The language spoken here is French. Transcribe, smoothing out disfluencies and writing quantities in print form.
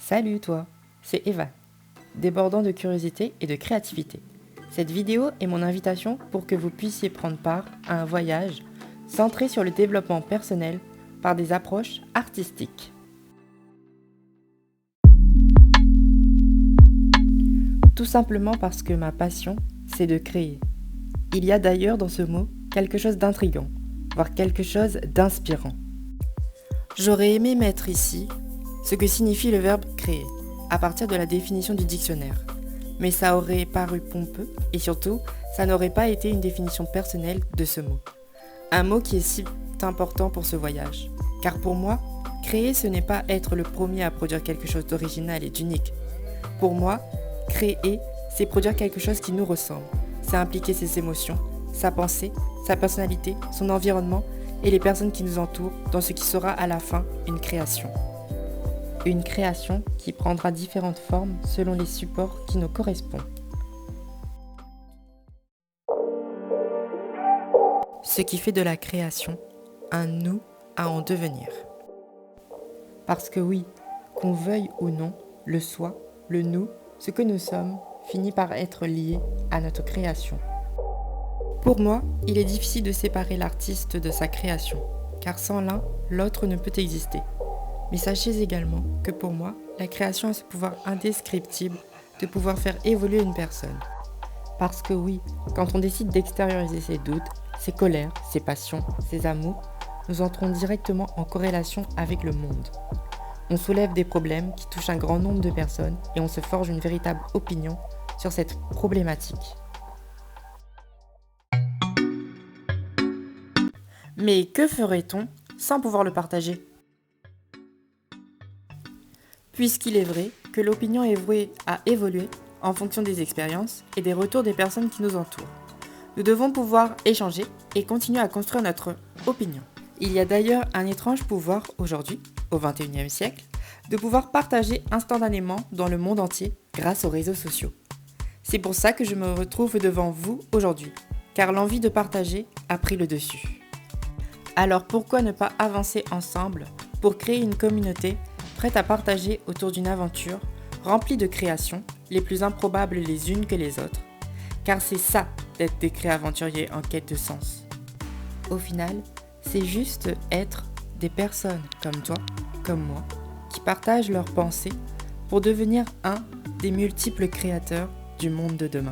Salut toi, c'est Eva, débordant de curiosité et de créativité. Cette vidéo est mon invitation pour que vous puissiez prendre part à un voyage centré sur le développement personnel par des approches artistiques. Tout simplement parce que ma passion, c'est de créer. Il y a d'ailleurs dans ce mot quelque chose d'intriguant, voire quelque chose d'inspirant. J'aurais aimé mettre ici ce que signifie le verbe créer, à partir de la définition du dictionnaire. Mais ça aurait paru pompeux, et surtout, ça n'aurait pas été une définition personnelle de ce mot. Un mot qui est si important pour ce voyage. Car pour moi, créer ce n'est pas être le premier à produire quelque chose d'original et d'unique. Pour moi, créer, c'est produire quelque chose qui nous ressemble. C'est impliquer ses émotions, sa pensée, sa personnalité, son environnement et les personnes qui nous entourent dans ce qui sera à la fin une création. Une création qui prendra différentes formes selon les supports qui nous correspondent. Ce qui fait de la création un nous à en devenir. Parce que oui, qu'on veuille ou non, le soi, le nous, ce que nous sommes, finit par être lié à notre création. Pour moi, il est difficile de séparer l'artiste de sa création, car sans l'un, l'autre ne peut exister. Mais sachez également que pour moi, la création a ce pouvoir indescriptible de pouvoir faire évoluer une personne. Parce que oui, quand on décide d'extérioriser ses doutes, ses colères, ses passions, ses amours, nous entrons directement en corrélation avec le monde. On soulève des problèmes qui touchent un grand nombre de personnes et on se forge une véritable opinion sur cette problématique. Mais que ferait-on sans pouvoir le partager ? Puisqu'il est vrai que l'opinion est vouée à évoluer en fonction des expériences et des retours des personnes qui nous entourent. Nous devons pouvoir échanger et continuer à construire notre opinion. Il y a d'ailleurs un étrange pouvoir aujourd'hui, au XXIe siècle, de pouvoir partager instantanément dans le monde entier grâce aux réseaux sociaux. C'est pour ça que je me retrouve devant vous aujourd'hui, car l'envie de partager a pris le dessus. Alors pourquoi ne pas avancer ensemble pour créer une communauté prête à partager autour d'une aventure remplie de créations, les plus improbables les unes que les autres, car c'est ça d'être des créaventuriers en quête de sens. Au final, c'est juste être des personnes comme toi, comme moi, qui partagent leurs pensées pour devenir un des multiples créateurs du monde de demain.